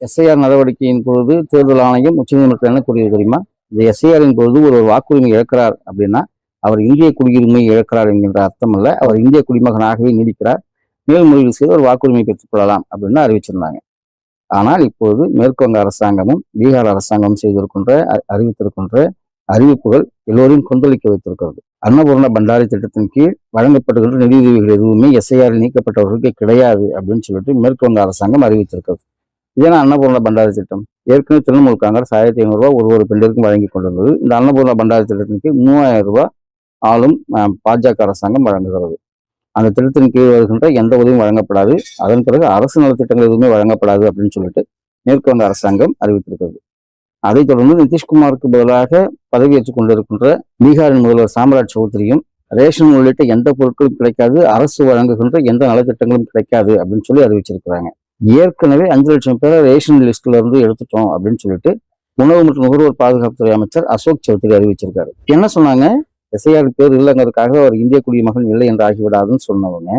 SIR நடவடிக்கையின் பொழுது தேர்தல் ஆணையம் உச்சநீதிமன்றம் என்ன கூறியது தெரியுமா? இந்த எஸ்ஐஆரின் பொழுது ஒரு வாக்குரிமை இழக்கிறார் அப்படின்னா அவர் இந்திய குடியுரிமை இழக்கிறார் என்கின்ற அர்த்தம் அல்ல, அவர் இந்திய குடிமகனாகவே நீடிக்கிறார், மேல்முறையீடு செய்து ஒரு வாக்குரிமை பெற்றுக் கொள்ளலாம் அப்படின்னு அறிவிச்சிருந்தாங்க. ஆனால் இப்போது மேற்குவங்க அரசாங்கமும் பீகார் அரசாங்கமும் அறிவித்திருக்கின்ற அறிவிப்புகள் எல்லோரையும் கொந்தளிக்க வைத்திருக்கிறது. அன்னபூர்ணா பண்டாரி திட்டத்தின் கீழ் வழங்கப்படுகின்ற நிதியுதவிகள் எதுவுமே எஸ்ஐஆரில் நீக்கப்பட்டவர்களுக்கு கிடையாது அப்படின்னு சொல்லிட்டு மேற்குவங்க அரசாங்கம் அறிவித்திருக்கிறது. இதேனா அன்னபூர்ணா பண்டாரி திட்டம் ஏற்கனவே திரிணாமுல் காங்கிரஸ் 1500 ரூபாய் ஒரு பெண்டிற்கும் வழங்கி கொண்டிருந்தது. இந்த அன்னபூர்ணா பண்டாரி திட்டத்தின் கீழ் 3000 ரூபாய் ஆளும் பாஜக அரசாங்கம் வழங்குகிறது. அந்த திட்டத்தின் கீழ் வருகின்ற எந்த உதவியும் வழங்கப்படாது, அதன் பிறகு அரசு நலத்திட்டங்கள் எதுவுமே வழங்கப்படாது அப்படின்னு சொல்லிட்டு மேற்குவங்க அரசாங்கம் அறிவித்திருக்கிறது. அதைத் தொடர்ந்து நிதிஷ்குமாருக்கு பதிலாக பதவியேற்றுக் கொண்டிருக்கின்ற பீகாரின் முதல்வர் சாம்ராஜ் சௌத்ரியும் ரேஷன் உள்ளிட்ட எந்த பொருட்களும் கிடைக்காது, அரசு வழங்குகின்ற எந்த நலத்திட்டங்களும் கிடைக்காது அப்படின்னு சொல்லி அறிவிச்சிருக்கிறாங்க. ஏற்கனவே 5 லட்சம் பேரை ரேஷன் லிஸ்ட்ல இருந்து எடுத்துட்டோம் அப்படின்னு சொல்லிட்டு உணவு மற்றும் நுகர்வோர் பாதுகாப்புத்துறை அமைச்சர் அசோக் சௌத்ரி அறிவிச்சிருக்காரு. என்ன சொன்னாங்க? எஸ்ஐஆர் பேர் இல்லைங்கிறதுக்காக அவர் இந்திய குடிமகன் இல்லை என்று ஆகிவிடாதுன்னு சொன்னவங்க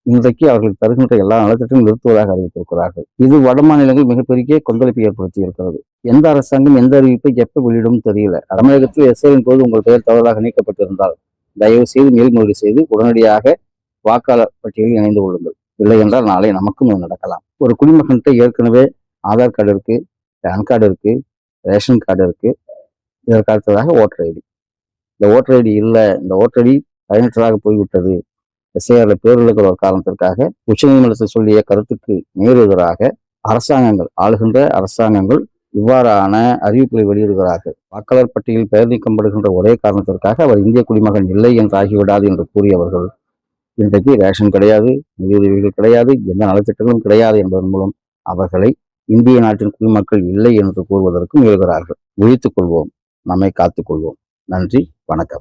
இன்றைக்கு அவர்களுக்கு தருகின்ற எல்லா நலத்திட்டையும் நிறுத்துவதாக அறிவித்திருக்கிறார்கள். இது வட மாநிலங்கள் மிகப்பெரிய கொந்தளிப்பை ஏற்படுத்தி இருக்கிறது. எந்த அரசாங்கம் எந்த அறிவிப்பை எப்ப வெளியிடும் தெரியல. தமிழகத்தில் எஸ்ஐஆரின் போது உங்கள் பெயர் தவறாக நீக்கப்பட்டிருந்தால் தயவு செய்து மேல்முறையீடு செய்து உடனடியாக வாக்காளர் பட்டியலில் இணைந்து கொள்ளுங்கள். இல்லை என்றால் நாளை நமக்கும் இது நடக்கலாம். ஒரு குடிமகன்கிட்ட ஏற்கனவே ஆதார் கார்டு இருக்கு, பேன் கார்டு இருக்கு, ரேஷன் கார்டு இருக்கு, இதற்கு அடுத்ததாக ஓட்டர் ஐடி. இந்த ஓட்டர் ஐடி இல்லை, இந்த ஓட்டர் ஐடி பயனற்றதாக போய்விட்டது, எஸ்ஐஆர்ல பேர் இருக்கிற ஒரு காரணத்திற்காக உச்சநீதிமன்றத்தில் சொல்லிய கருத்துக்கு நேர் எதிராக அரசாங்கங்கள், ஆளுகின்ற அரசாங்கங்கள் இவ்வாறான அறிவிப்புகளை வெளியிடுகிறார்கள். வாக்காளர் பட்டியலில் பெயர் நீக்கப்படுகின்ற ஒரே காரணத்திற்காக அவர் இந்திய குடிமகன் இல்லை என்று ஆகிவிடாது என்று கூறியவர்கள் இன்றைக்கு ரேஷன் கிடையாது, நிதியுதவிகள் கிடையாது, எந்த நலத்திட்டங்களும் கிடையாது என்பதன் மூலம் அவர்களை இந்திய நாட்டின் குடிமக்கள் இல்லை என்று கூறுவதற்கு முயல்கிறார்கள். விழித்துக் கொள்வோம், நம்மை காத்துக் கொள்வோம். நன்றி, வணக்கம்.